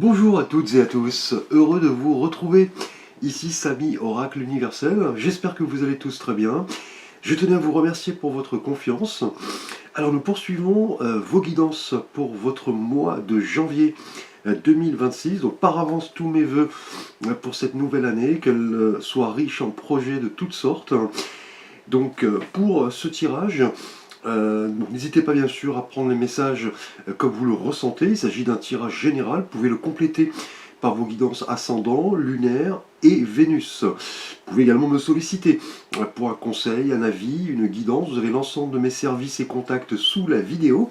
Bonjour à toutes et à tous, heureux de vous retrouver. Ici Samy Oracle Universel, j'espère que vous allez tous très bien. Je tenais à vous remercier pour votre confiance. Alors nous poursuivons vos guidances pour votre mois de janvier 2026. Donc par avance tous mes voeux pour cette nouvelle année, qu'elle soit riche en projets de toutes sortes. Donc pour ce tirage, n'hésitez pas bien sûr à prendre les messages comme vous le ressentez. Il s'agit d'un tirage général. Vous pouvez le compléter par vos guidances ascendant, lunaire et Vénus. Vous pouvez également me solliciter pour un conseil, un avis, une guidance. Vous avez l'ensemble de mes services et contacts sous la vidéo.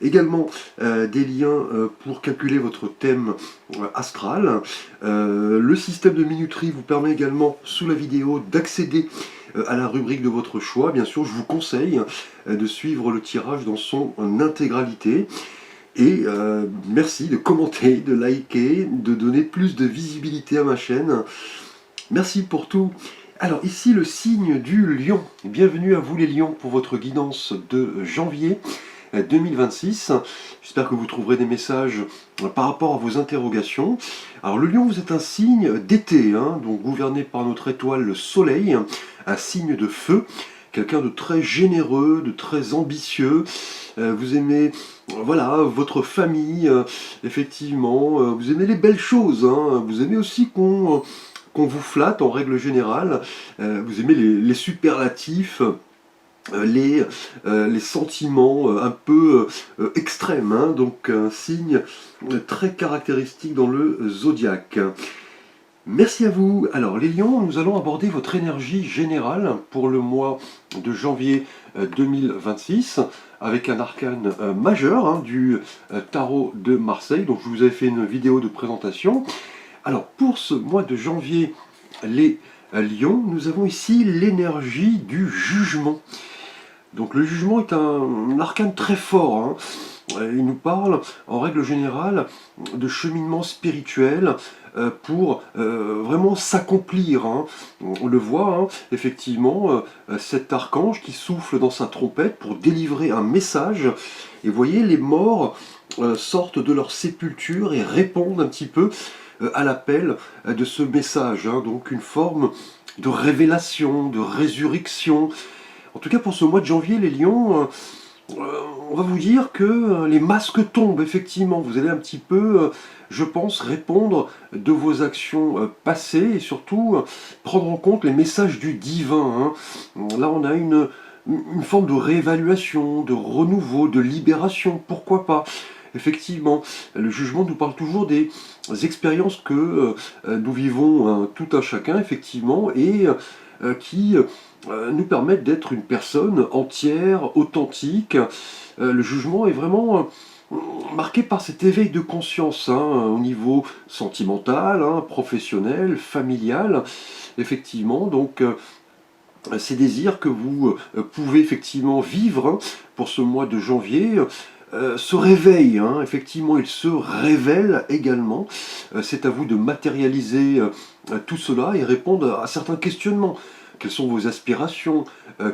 Également des liens pour calculer votre thème astral. Le système de minuterie vous permet également sous la vidéo d'accéder à la rubrique de votre choix. Bien sûr, je vous conseille de suivre le tirage dans son intégralité. Et merci de commenter, de liker, de donner plus de visibilité à ma chaîne. Merci pour tout. Alors ici le signe du lion. Bienvenue à vous les lions pour votre guidance de janvier 2026. J'espère que vous trouverez des messages par rapport à vos interrogations. Alors le lion, vous êtes un signe d'été, donc gouverné par notre étoile le soleil, un signe de feu, quelqu'un de très généreux, de très ambitieux. Vous aimez voilà, votre famille, effectivement, vous aimez les belles choses, vous aimez aussi qu'on vous flatte en règle générale, vous aimez les superlatifs, les sentiments un peu extrêmes, donc un signe très caractéristique dans le zodiaque. Merci à vous. Alors les lions, nous allons aborder votre énergie générale pour le mois de janvier 2026 avec un arcane majeur du tarot de Marseille. Donc je vous avais fait une vidéo de présentation. Alors pour ce mois de janvier, les lions, nous avons ici l'énergie du jugement. Donc le jugement est un arcane très fort. Il nous parle en règle générale de cheminement spirituel pour vraiment s'accomplir. On le voit, effectivement, cet archange qui souffle dans sa trompette pour délivrer un message. Et vous voyez, les morts sortent de leur sépulture et répondent un petit peu à l'appel de ce message. Donc une forme de révélation, de résurrection. En tout cas pour ce mois de janvier, les lions, on va vous dire que les masques tombent, effectivement. Vous allez un petit peu, je pense, répondre de vos actions passées et surtout prendre en compte les messages du divin. Là on a une forme de réévaluation, de renouveau, de libération, pourquoi pas. Effectivement, le jugement nous parle toujours des expériences que nous vivons tout un chacun, effectivement, et qui nous permettent d'être une personne entière, authentique. Le jugement est vraiment marqué par cet éveil de conscience au niveau sentimental, professionnel, familial, effectivement. Donc ces désirs que vous pouvez effectivement vivre pour ce mois de janvier se réveillent, effectivement, ils se révèlent également. C'est à vous de matérialiser tout cela et répondre à certains questionnements. Quelles sont vos aspirations?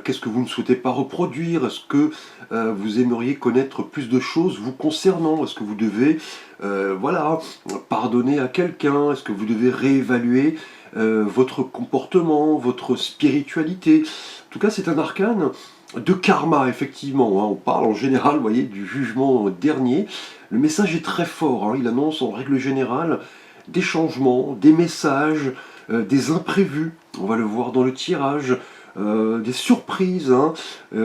Qu'est-ce que vous ne souhaitez pas reproduire? Est-ce que vous aimeriez connaître plus de choses vous concernant? Est-ce que vous devez voilà, pardonner à quelqu'un? Est-ce que vous devez réévaluer votre comportement, votre spiritualité? En tout cas, c'est un arcane de karma, effectivement. On parle en général, vous voyez, du jugement dernier. Le message est très fort. Il annonce en règle générale des changements, des messages, des imprévus. On va le voir dans le tirage. Des surprises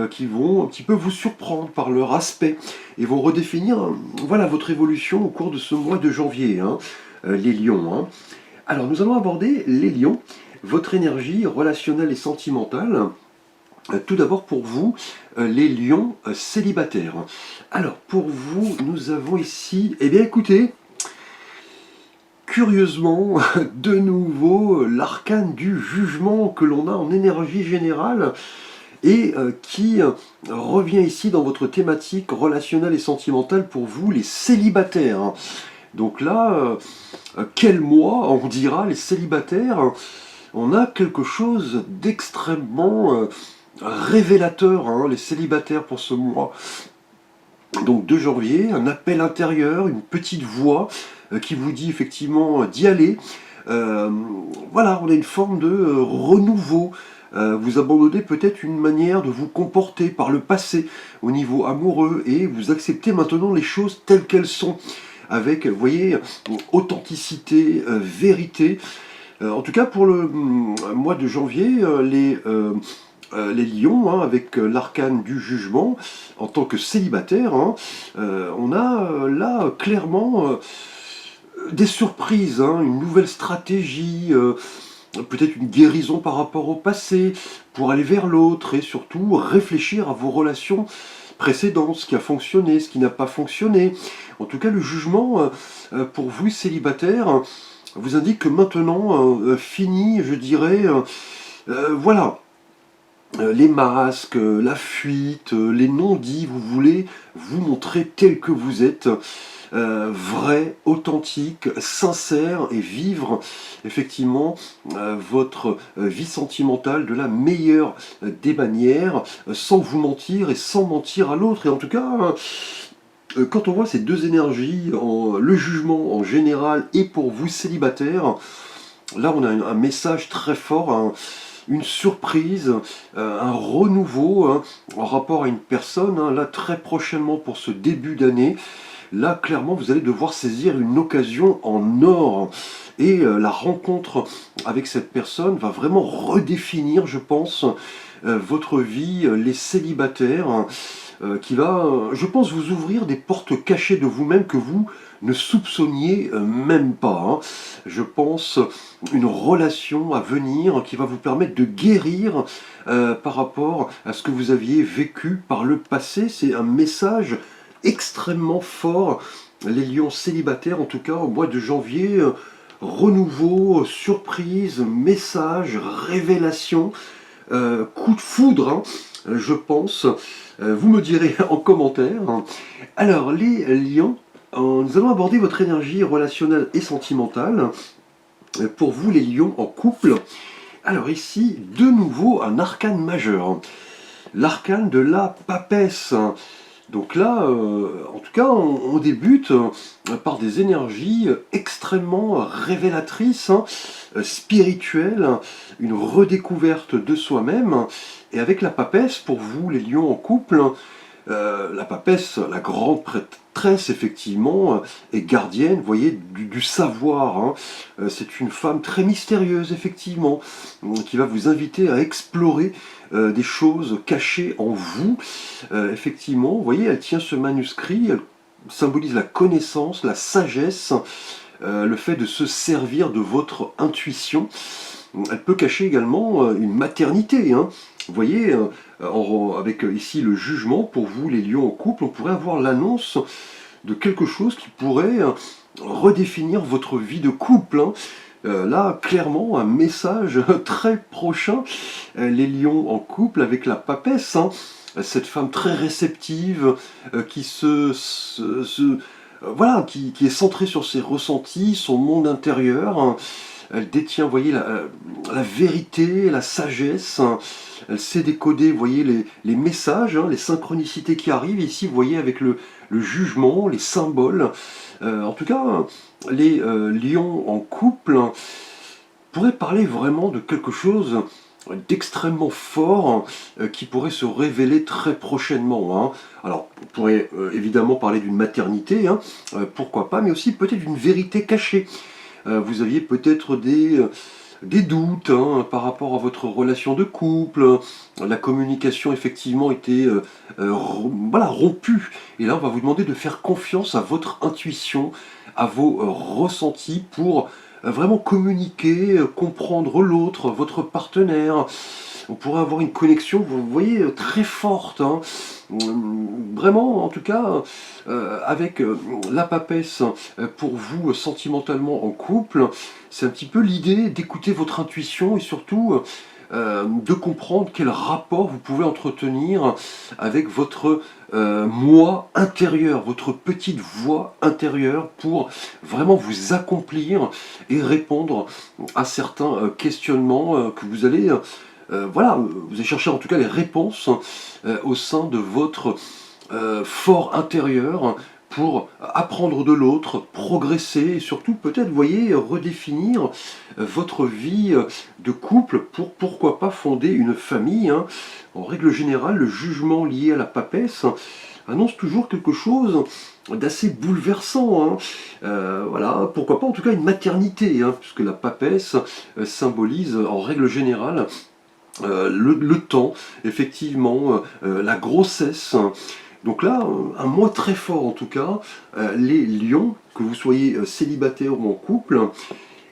qui vont un petit peu vous surprendre par leur aspect et vont redéfinir voilà, votre évolution au cours de ce mois de janvier, les lions. Alors nous allons aborder les lions, votre énergie relationnelle et sentimentale. Tout d'abord pour vous, les lions célibataires. Alors pour vous, nous avons ici, eh bien écoutez, curieusement, de nouveau, l'arcane du jugement que l'on a en énergie générale et qui revient ici dans votre thématique relationnelle et sentimentale pour vous, les célibataires. Donc là, quel mois, on dira, les célibataires, on a quelque chose d'extrêmement révélateur, les célibataires pour ce mois. donc 2 janvier, un appel intérieur, une petite voix qui vous dit effectivement d'y aller. Euh, voilà, on a une forme de renouveau. Vous abandonnez peut-être une manière de vous comporter par le passé au niveau amoureux et vous acceptez maintenant les choses telles qu'elles sont, avec, vous voyez, authenticité, vérité. En tout cas, pour le mois de janvier, les lions, hein, avec l'arcane du jugement, en tant que célibataire, hein, on a là clairement des surprises, hein, une nouvelle stratégie, peut-être une guérison par rapport au passé, pour aller vers l'autre et surtout réfléchir à vos relations précédentes, ce qui a fonctionné, ce qui n'a pas fonctionné. En tout cas, le jugement, pour vous célibataires, vous indique que maintenant, fini, je dirais, voilà, les masques, la fuite, les non-dits, vous voulez vous montrer tel que vous êtes, vrai, authentique, sincère, et vivre effectivement votre vie sentimentale de la meilleure des manières, sans vous mentir et sans mentir à l'autre. Et en tout cas, quand on voit ces deux énergies, le jugement en général et pour vous célibataires, là on a un message très fort, une surprise, un renouveau, hein, en rapport à une personne, hein, là très prochainement pour ce début d'année. Là, clairement, vous allez devoir saisir une occasion en or. Et la rencontre avec cette personne va vraiment redéfinir, je pense, votre vie, les célibataires, qui va, je pense, vous ouvrir des portes cachées de vous-même que vous ne soupçonniez même pas, hein. Je pense une relation à venir qui va vous permettre de guérir par rapport à ce que vous aviez vécu par le passé. C'est un message extrêmement fort. Les lions célibataires, en tout cas au mois de janvier, renouveau, surprise, message, révélation, coup de foudre, hein, je pense. Vous me direz en commentaire. Alors, les lions, nous allons aborder votre énergie relationnelle et sentimentale. Pour vous, les lions en couple. Alors ici, de nouveau, un arcane majeur. L'arcane de la papesse. Donc là, en tout cas, on débute par des énergies extrêmement révélatrices, hein, spirituelles, une redécouverte de soi-même. Et avec la papesse, pour vous, les lions en couple, la papesse, la grande prêtresse, effectivement, est gardienne, vous voyez, du savoir, hein. C'est une femme très mystérieuse, effectivement, qui va vous inviter à explorer des choses cachées en vous. Effectivement, vous voyez, elle tient ce manuscrit, elle symbolise la connaissance, la sagesse, le fait de se servir de votre intuition. Elle peut cacher également une maternité, hein. Vous voyez, avec ici le jugement, pour vous les lions en couple, on pourrait avoir l'annonce de quelque chose qui pourrait redéfinir votre vie de couple, hein. Là, clairement, un message très prochain, les lions en couple avec la papesse, hein. Cette femme très réceptive, qui voilà, qui est centrée sur ses ressentis, son monde intérieur, hein. Elle détient, vous voyez, la vérité, la sagesse. Elle sait décoder, vous voyez, les messages, hein, les synchronicités qui arrivent. Ici, vous voyez, avec le jugement, les symboles. En tout cas, les lions en couple pourraient parler vraiment de quelque chose d'extrêmement fort, qui pourrait se révéler très prochainement, hein. Alors, on pourrait évidemment parler d'une maternité, hein, pourquoi pas, mais aussi peut-être d'une vérité cachée. Vous aviez peut-être des doutes, hein, par rapport à votre relation de couple. La communication effectivement était voilà, rompue. Et là, on va vous demander de faire confiance à votre intuition, à vos ressentis pour vraiment communiquer, comprendre l'autre, votre partenaire. On pourrait avoir une connexion, vous voyez, très forte, hein. Vraiment, en tout cas, avec la papesse, pour vous, sentimentalement en couple, c'est un petit peu l'idée d'écouter votre intuition et surtout de comprendre quel rapport vous pouvez entretenir avec votre moi intérieur, votre petite voix intérieure, pour vraiment vous accomplir et répondre à certains questionnements que vous allez voilà, vous allez chercher en tout cas les réponses au sein de votre fort intérieur pour apprendre de l'autre, progresser et surtout peut-être, vous voyez, redéfinir votre vie de couple pour pourquoi pas fonder une famille, hein. En règle générale, le jugement lié à la papesse annonce toujours quelque chose d'assez bouleversant, hein. Voilà, pourquoi pas en tout cas une maternité, hein, puisque la papesse symbolise en règle générale le temps, effectivement, la grossesse. Donc là, un mois très fort en tout cas, les lions, que vous soyez célibataire ou en couple.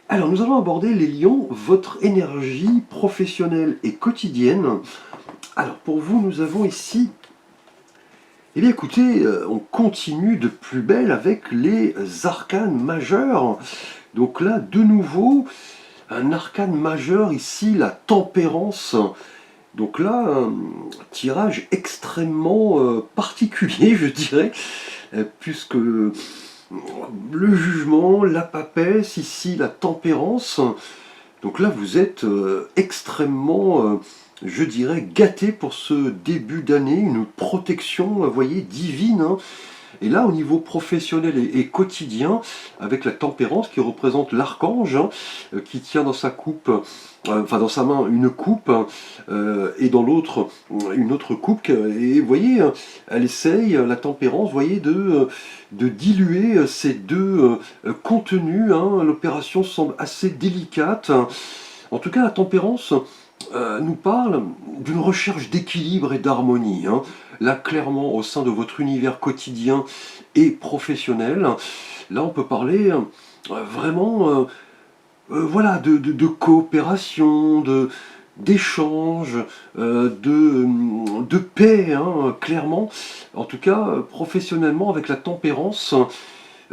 Alors nous allons aborder les lions, votre énergie professionnelle et quotidienne. Alors pour vous, nous avons ici, eh bien écoutez, on continue de plus belle avec les arcanes majeurs. Donc là, de nouveau, un arcane majeur ici, la tempérance. Donc là, un tirage extrêmement particulier, je dirais, puisque le jugement, la papesse, ici la tempérance. Donc là, vous êtes extrêmement, je dirais, gâté pour ce début d'année, une protection, vous voyez, divine, hein. Et là, au niveau professionnel et quotidien, avec la tempérance qui représente l'archange, hein, qui tient dans sa coupe, enfin dans sa main une coupe, et dans l'autre une autre coupe. Et vous voyez, elle essaye, la tempérance, vous voyez, de diluer ces deux contenus, hein. L'opération semble assez délicate. En tout cas, la tempérance nous parle d'une recherche d'équilibre et d'harmonie, hein. Là, clairement, au sein de votre univers quotidien et professionnel, là, on peut parler vraiment voilà, de coopération, d'échange, de paix, hein, clairement. En tout cas, professionnellement, avec la tempérance,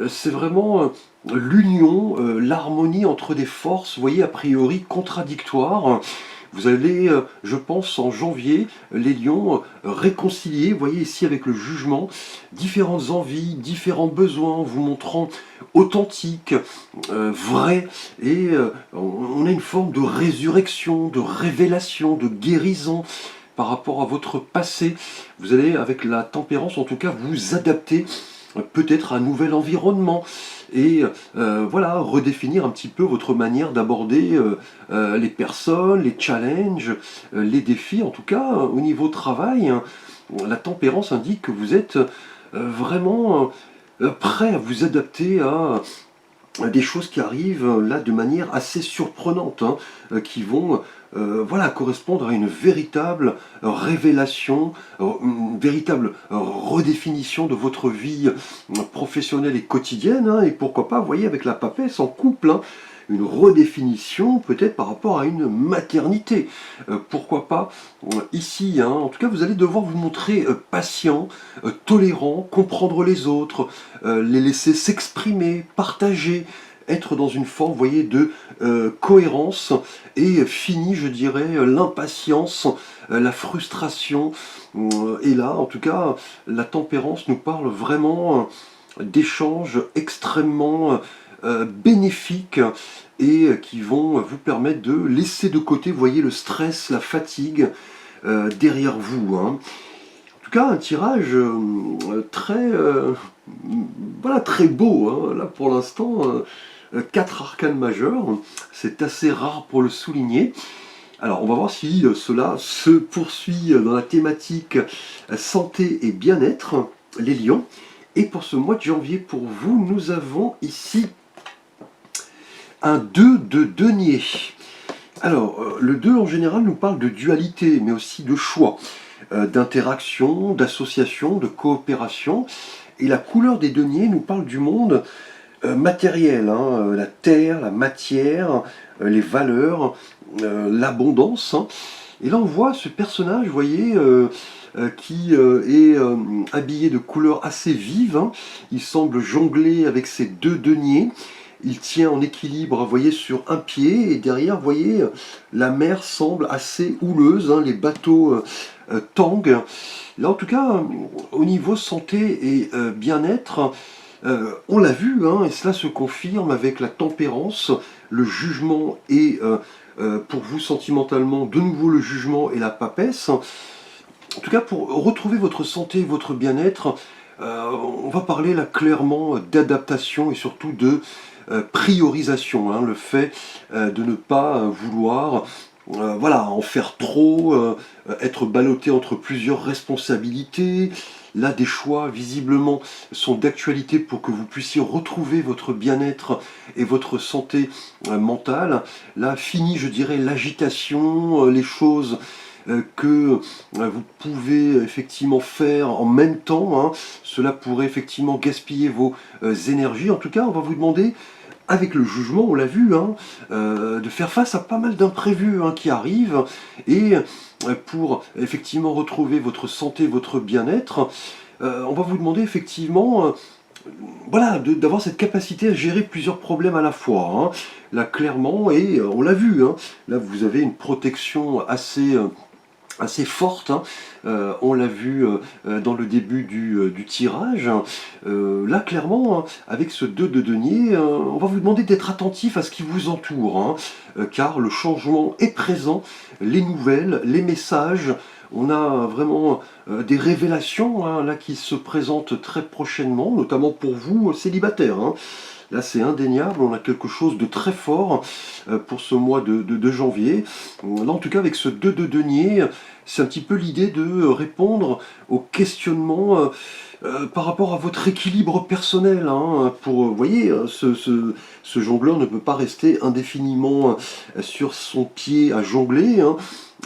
c'est vraiment l'union, l'harmonie entre des forces, vous voyez, a priori contradictoires. Vous allez, je pense, en janvier, les lions, réconcilier, vous voyez ici avec le jugement, différentes envies, différents besoins, vous montrant authentique, vrai, et on a une forme de résurrection, de révélation, de guérison par rapport à votre passé. Vous allez, avec la tempérance, en tout cas, vous adapter peut-être à un nouvel environnement et voilà, redéfinir un petit peu votre manière d'aborder les personnes, les challenges, les défis. En tout cas, au niveau travail, hein, la tempérance indique que vous êtes vraiment prêt à vous adapter à des choses qui arrivent là de manière assez surprenante, hein, qui vont voilà, correspondre à une véritable révélation, une véritable redéfinition de votre vie professionnelle et quotidienne, hein, et pourquoi pas, vous voyez, avec la papesse en couple, hein, une redéfinition peut-être par rapport à une maternité. Pourquoi pas ici, hein. En tout cas, vous allez devoir vous montrer patient, tolérant, comprendre les autres, les laisser s'exprimer, partager, être dans une forme, vous voyez, de cohérence, et fini, je dirais, l'impatience, la frustration. Et là, en tout cas, la tempérance nous parle vraiment d'échanges extrêmement bénéfiques et qui vont vous permettre de laisser de côté, vous voyez, le stress, la fatigue derrière vous, hein. En tout cas, un tirage très, voilà, très beau, hein. Là, pour l'instant, 4 arcanes majeurs, c'est assez rare pour le souligner. Alors, on va voir si cela se poursuit dans la thématique santé et bien-être, les lions. Et pour ce mois de janvier, pour vous, nous avons ici un 2 de denier. Alors, le 2 en général nous parle de dualité, mais aussi de choix, d'interaction, d'association, de coopération. Et la couleur des deniers nous parle du monde matériel, hein, la terre, la matière, les valeurs, l'abondance, hein. Et là on voit ce personnage, vous voyez, qui est habillé de couleurs assez vives, hein. Il semble jongler avec ses deux deniers. Il tient en équilibre, vous voyez, sur un pied, et derrière, vous voyez, la mer semble assez houleuse, hein, les bateaux tanguent. Là, en tout cas, au niveau santé et bien-être, on l'a vu, hein, et cela se confirme avec la tempérance, le jugement et, pour vous sentimentalement, de nouveau le jugement et la papesse. En tout cas, pour retrouver votre santé, votre bien-être, on va parler là clairement d'adaptation et surtout de priorisation, hein, le fait de ne pas vouloir voilà, en faire trop, être ballotté entre plusieurs responsabilités. Là, des choix visiblement sont d'actualité pour que vous puissiez retrouver votre bien-être et votre santé mentale. Là, fini, je dirais, l'agitation, les choses que vous pouvez effectivement faire en même temps, hein. Cela pourrait effectivement gaspiller vos énergies. En tout cas, on va vous demander, avec le jugement, on l'a vu, hein, de faire face à pas mal d'imprévus hein, qui arrivent. Et pour effectivement retrouver votre santé, votre bien-être, on va vous demander effectivement voilà, d'avoir cette capacité à gérer plusieurs problèmes à la fois, hein. Là, clairement, et on l'a vu, hein, là, vous avez une protection assez forte, hein. On l'a vu dans le début du tirage. Là, clairement, hein, avec ce 2 de denier, on va vous demander d'être attentif à ce qui vous entoure, hein, car le changement est présent, les nouvelles, les messages, on a vraiment des révélations hein, là, qui se présentent très prochainement, notamment pour vous, célibataires, hein. Là, c'est indéniable, on a quelque chose de très fort pour ce mois de janvier. Là, en tout cas, avec ce 2 de denier, c'est un petit peu l'idée de répondre aux questionnements par rapport à votre équilibre personnel, hein, pour, vous voyez, ce jongleur ne peut pas rester indéfiniment sur son pied à jongler, hein.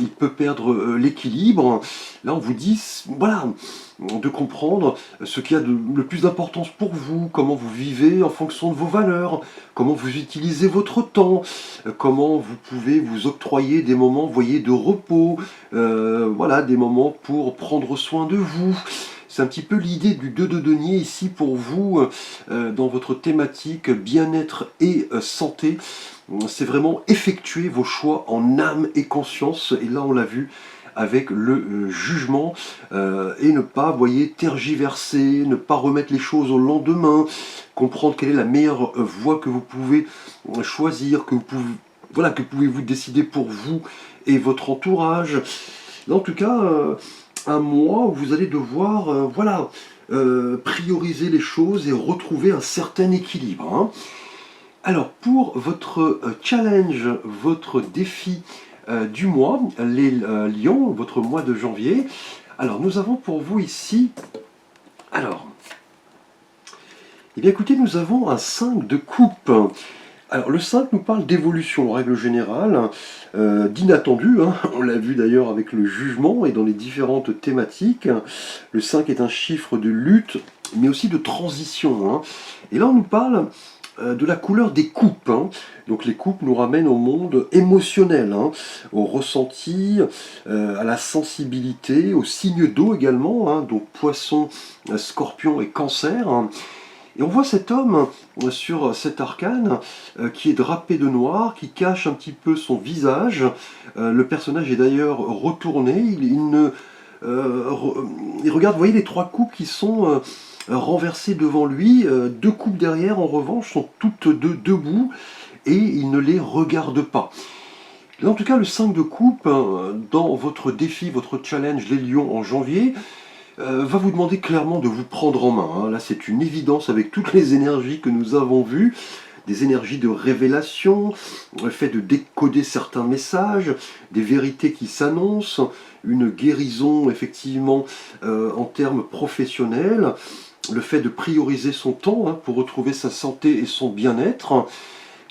Il peut perdre l'équilibre. Là, on vous dit, voilà, de comprendre ce qui a le plus d'importance pour vous, comment vous vivez en fonction de vos valeurs, comment vous utilisez votre temps, comment vous pouvez vous octroyer des moments, vous voyez, de repos, voilà, des moments pour prendre soin de vous. C'est un petit peu l'idée du 2 de denier ici pour vous, dans votre thématique bien-être et santé. C'est vraiment effectuer vos choix en âme et conscience, et là on l'a vu avec le jugement, et ne pas, voyez, tergiverser, ne pas remettre les choses au lendemain, comprendre quelle est la meilleure voie que vous pouvez choisir, que vous pouvez, voilà, que pouvez-vous décider pour vous et votre entourage. Là, en tout cas, un mois où vous allez devoir, voilà, prioriser les choses et retrouver un certain équilibre, hein. Alors, pour votre challenge, votre défi du mois, les lions, votre mois de janvier, alors nous avons pour vous ici, alors, eh bien écoutez, nous avons un 5 de coupe. Alors le 5 nous parle d'évolution en règle générale, d'inattendu, hein. On l'a vu d'ailleurs avec le jugement et dans les différentes thématiques. Le 5 est un chiffre de lutte, mais aussi de transition, hein. Et là on nous parle de la couleur des coupes, hein. Donc les coupes nous ramènent au monde émotionnel, hein, au ressenti, à la sensibilité, aux signes d'eau également, hein, donc poisson, scorpion et cancer, hein. Et on voit cet homme sur cet arcane qui est drapé de noir, qui cache un petit peu son visage. Le personnage est d'ailleurs retourné, il regarde, vous voyez les 3 coupes qui sont renversées devant lui. 2 coupes derrière, en revanche, sont toutes debout et il ne les regarde pas. Là, en tout cas, le 5 de coupe, dans votre défi, votre challenge, les lions en janvier, va vous demander clairement de vous prendre en main, hein. Là, c'est une évidence avec toutes les énergies que nous avons vues, des énergies de révélation, le fait de décoder certains messages, des vérités qui s'annoncent, une guérison effectivement en termes professionnels, le fait de prioriser son temps hein, pour retrouver sa santé et son bien-être.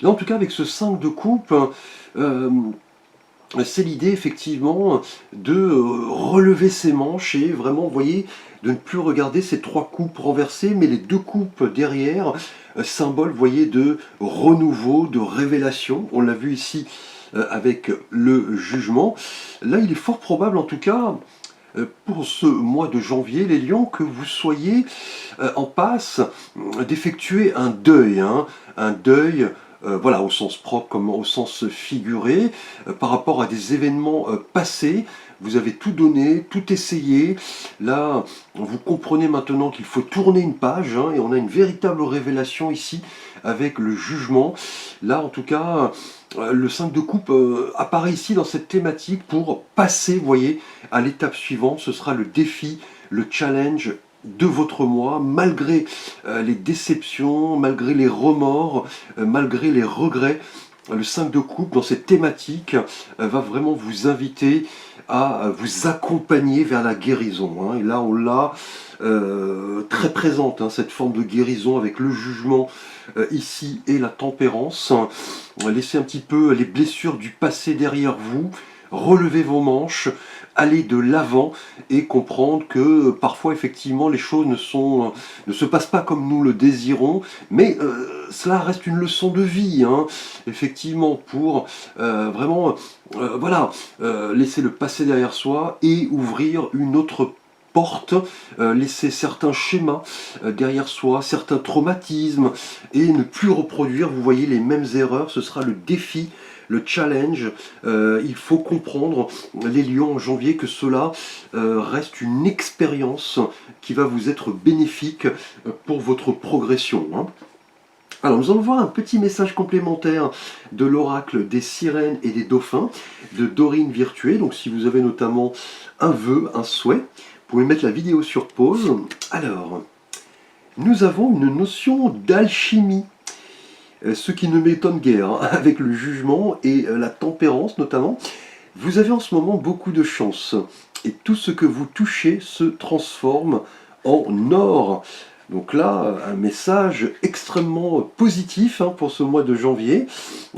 Là, en tout cas, avec ce 5 de coupe, c'est l'idée effectivement de relever ses manches et vraiment, vous voyez, de ne plus regarder ces 3 coupes renversées, mais les 2 coupes derrière, symbole, vous voyez, de renouveau, de révélation. On l'a vu ici avec le jugement. Là, il est fort probable, en tout cas, pour ce mois de janvier, les lions, que vous soyez en passe d'effectuer un deuil, hein, un deuil voilà, au sens propre comme au sens figuré, par rapport à des événements passés. Vous avez tout donné, tout essayé. Là, vous comprenez maintenant qu'il faut tourner une page, hein, et on a une véritable révélation ici avec le jugement. Là, en tout cas, le 5 de coupe apparaît ici dans cette thématique pour passer, vous voyez, à l'étape suivante. Ce sera le défi, le challenge de votre mois, malgré les déceptions, malgré les remords, malgré les regrets. Le 5 de coupe, dans cette thématique, va vraiment vous inviter à vous accompagner vers la guérison. Hein. Et là, on l'a très présente, hein, cette forme de guérison avec le jugement ici et la tempérance. Laissez un petit peu les blessures du passé derrière vous, relevez vos manches, aller de l'avant et comprendre que parfois effectivement les choses ne se passent pas comme nous le désirons, mais cela reste une leçon de vie, hein, effectivement, pour vraiment voilà, laisser le passé derrière soi et ouvrir une autre porte, laisser certains schémas derrière soi, certains traumatismes et ne plus reproduire, vous voyez, les mêmes erreurs. Ce sera le défi, le challenge. Il faut comprendre, les lions en janvier, que cela reste une expérience qui va vous être bénéfique pour votre progression. Hein. Alors nous allons voir un petit message complémentaire de l'oracle des sirènes et des dauphins de Dorine Virtué. Donc si vous avez notamment un vœu, un souhait, vous pouvez mettre la vidéo sur pause. Alors, nous avons une notion d'alchimie. Ce qui ne m'étonne guère, hein, avec le jugement et la tempérance notamment. Vous avez en ce moment beaucoup de chance, et tout ce que vous touchez se transforme en or. Donc là, un message extrêmement positif, hein, pour ce mois de janvier.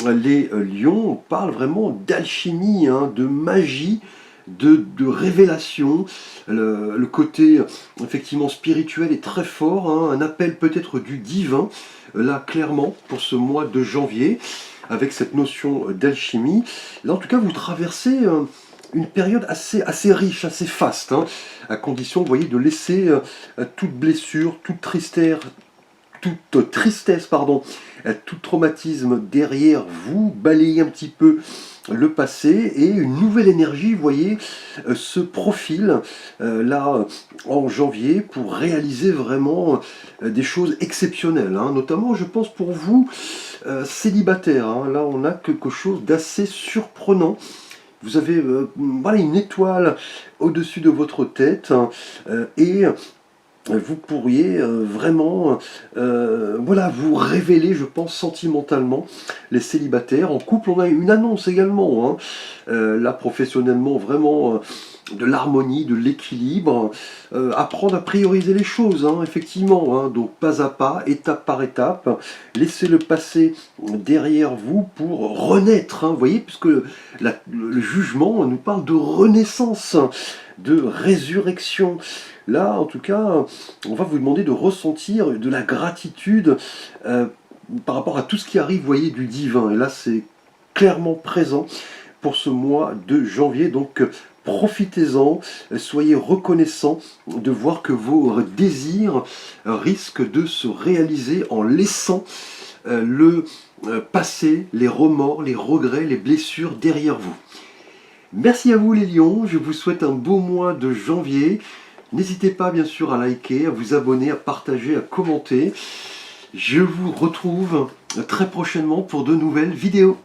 Les lions parlent vraiment d'alchimie, hein, de magie, de révélation. Le côté effectivement spirituel est très fort, hein, un appel peut-être du divin, là clairement pour ce mois de janvier, avec cette notion d'alchimie. Là en tout cas vous traversez une période assez riche, assez faste, hein, à condition, vous voyez, de laisser toute blessure, toute tristesse, pardon, tout traumatisme derrière vous, balayer un petit peu le passé, et une nouvelle énergie, vous voyez, se profile là en janvier pour réaliser vraiment des choses exceptionnelles, hein. Notamment je pense pour vous célibataires, hein. Là on a quelque chose d'assez surprenant. Vous avez voilà, une étoile au-dessus de votre tête, hein, et vous pourriez vraiment voilà, vous révéler, je pense, sentimentalement, les célibataires. En couple, on a une annonce également, hein, là professionnellement, vraiment de l'harmonie, de l'équilibre, apprendre à prioriser les choses, hein, effectivement, hein, donc pas à pas, étape par étape, laissez le passé derrière vous pour renaître, hein, vous voyez, puisque le jugement nous parle de renaissance, de résurrection. Là, en tout cas, on va vous demander de ressentir de la gratitude par rapport à tout ce qui arrive, vous voyez, du divin. Et là, c'est clairement présent pour ce mois de janvier. Donc, profitez-en, soyez reconnaissants de voir que vos désirs risquent de se réaliser en laissant le passé, les remords, les regrets, les blessures derrière vous. Merci à vous les lions, je vous souhaite un beau mois de janvier. N'hésitez pas bien sûr à liker, à vous abonner, à partager, à commenter. Je vous retrouve très prochainement pour de nouvelles vidéos.